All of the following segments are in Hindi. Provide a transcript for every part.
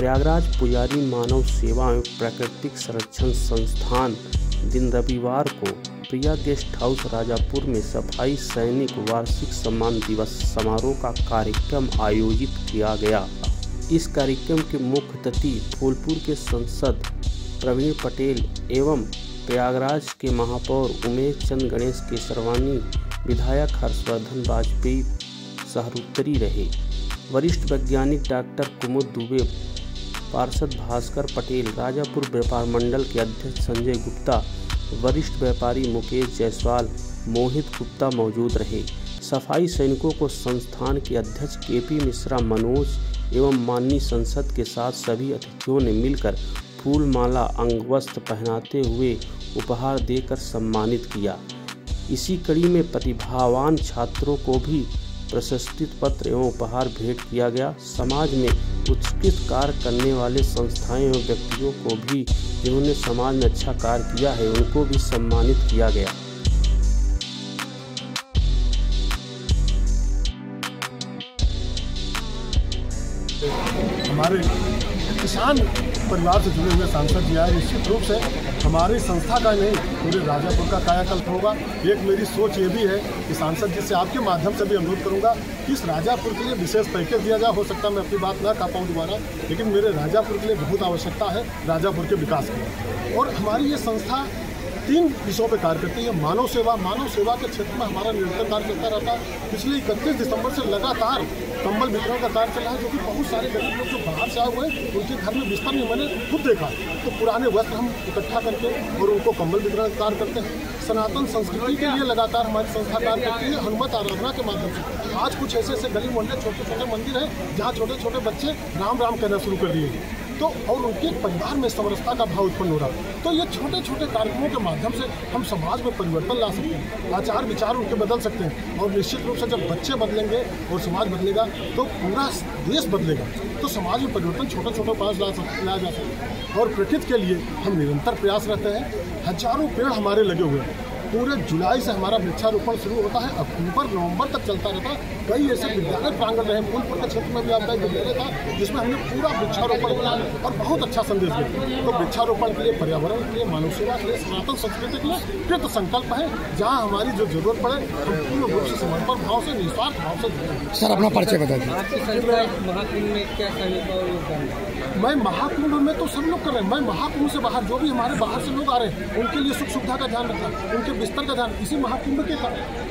प्रयागराज पुजारी मानव सेवा एवं प्राकृतिक संरक्षण संस्थान दिन रविवार को प्रिया गेस्ट हाउस राजापुर में सफाई सैनिक वार्षिक सम्मान दिवस समारोह का कार्यक्रम आयोजित किया गया। इस कार्यक्रम के मुख्य अतिथि फूलपुर के सांसद प्रवीण पटेल एवं प्रयागराज के महापौर उमेश चंद गणेश केसरवानी, विधायक हर्षवर्धन वाजपेयी सहरुत्तरी रहे। वरिष्ठ वैज्ञानिक डॉक्टर कुमुद दुबे, पार्षद भास्कर पटेल, राजापुर व्यापार मंडल के अध्यक्ष संजय गुप्ता, वरिष्ठ व्यापारी मुकेश जायसवाल, मोहित गुप्ता मौजूद रहे। सफाई सैनिकों को संस्थान के अध्यक्ष केपी मिश्रा, मनोज एवं माननीय संसद के साथ सभी अतिथियों ने मिलकर फूल माला अंगवस्त्र पहनाते हुए उपहार देकर सम्मानित किया। इसी कड़ी में प्रतिभावान छात्रों को भी प्रशस्ति पत्र एवं उपहार भेंट किया गया। समाज में उत्कृष्ट कार्य करने वाले संस्थाएं एवं व्यक्तियों को भी जिन्होंने समाज में अच्छा कार्य किया है उनको भी सम्मानित किया गया। हमारे किसान परिवार से जुड़े हुए सांसद जी आए, निश्चित रूप से हमारी संस्था का नहीं पूरे राजापुर का कायाकल्प होगा। एक मेरी सोच ये भी है कि सांसद जी से आपके माध्यम से भी अनुरोध करूंगा कि इस राजापुर के लिए विशेष पैकेज दिया जाए। हो सकता है मैं अपनी बात ना कह पाऊँ दोबारा, लेकिन मेरे राजापुर के लिए बहुत आवश्यकता है राजापुर के विकास की। और हमारी ये संस्था 3 विषयों पर कार्य करती है। मानव सेवा के क्षेत्र में हमारा निरंतर कार्य चलता रहता है। पिछले 31 दिसंबर से लगातार कंबल वितरण का कार्य चल रहा है, जो कि बहुत सारे गरीब लोग जो बाहर से आए हुए हैं उनके घर में बिस्तर नहीं, मैंने खुद देखा। तो पुराने वस्त्र हम इकट्ठा करके और उनको कंबल वितरण का कार्य करते हैं। सनातन संस्कृति के लिए लगातार हमारी संस्था कार्य करती है। हनुमत आराधना के माध्यम से आज कुछ ऐसे गली मोहल्ले छोटे छोटे मंदिर हैं जहाँ छोटे छोटे बच्चे राम राम कहना शुरू कर दिए, तो और उनके परिवार में समरसता का भाव उत्पन्न हो रहा है। तो ये छोटे छोटे कार्यक्रमों के माध्यम से हम समाज में परिवर्तन ला सकते हैं, आचार विचार उनके बदल सकते हैं। और निश्चित रूप से जब बच्चे बदलेंगे और समाज बदलेगा तो पूरा देश बदलेगा। तो समाज में परिवर्तन छोटे छोटे प्रयास लाया जा सकता है। और प्रकृति के लिए हम निरंतर प्रयास रहते हैं। हजारों पेड़ हमारे लगे हुए हैं। पूरे जुलाई से हमारा वृक्षारोपण शुरू होता है, अक्टूबर नवंबर तक चलता रहता है। कई ऐसे विद्यालय प्रांगण रहे, फूलपुर के क्षेत्र में भी आपका एक विद्यालय था जिसमें हमने पूरा वृक्षारोपण किया और बहुत अच्छा संदेश दिया। तो वृक्षारोपण के लिए, पर्यावरण के लिए, मानव सेवा के लिए, सनातन संस्कृति के लिए कृत संकल्प है। जहाँ हमारी जो जरूरत पड़े हम पूर्ण रूप से समर्पण भाव से, निस्वार्थ भाव से। सर अपना परिचय बता दीजिए। महाकुंभ में क्या मैं महाकुंभ में तो सब लोग कर रहे हैं। मैं महाकुंभ से बाहर जो भी हमारे बाहर से लोग आ रहे हैं उनके लिए सुख सुविधा का ध्यान रखना, उनके बिस्तर का ध्यान। इसी महाकुंभ के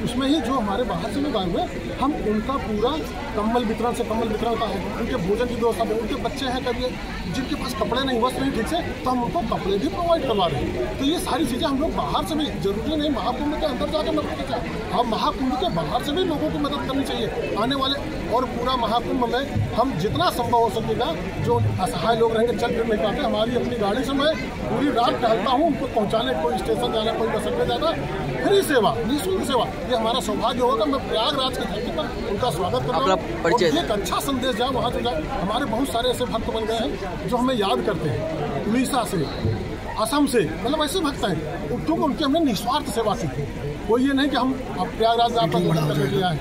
उसमें ही जो हमारे बाहर से लोग आए हुए हम उनका पूरा कंबल वितरण का है, उनके भोजन की व्यवस्था है। उनके बच्चे हैं कभी जिनके पास कपड़े नहीं, वस्त्र नहीं ठीक से, तो हम उनको कपड़े भी प्रोवाइड करवा रहे हैं। तो ये सारी चीज़ें हम लोग बाहर से भी, जरूरी नहीं महाकुंभ के अंदर जाकर मदद करना चाहिए, हम महाकुंभ के बाहर से भी लोगों को मदद करनी चाहिए आने वाले। और पूरा महाकुंभ में हम जितना संभव हो सकेगा, जो असहाय लोग रहेंगे चल फिर नहीं पाते, हमारी अपनी गाड़ी से मैं पूरी रात टहलता हूँ उनको पहुँचाने। कोई स्टेशन जाना, कोई बस अड्डे जाना, फ्री सेवा, निःशुल्क सेवा। ये हमारा सौभाग्य होगा। मैं प्रयागराज की धरती पर उनका स्वागत कर रहा हूँ और एक अच्छा संदेश जाए वहाँ से जाए। हमारे बहुत सारे ऐसे भक्त बन गए हैं जो हमें याद करते हैं, उड़ीसा से, असम से, मतलब ऐसे भक्त हैं क्योंकि उनकी हमने निस्वार्थ सेवा की। कोई ये नहीं कि हम प्रयागराज में आपका मदद करने के लिए आए।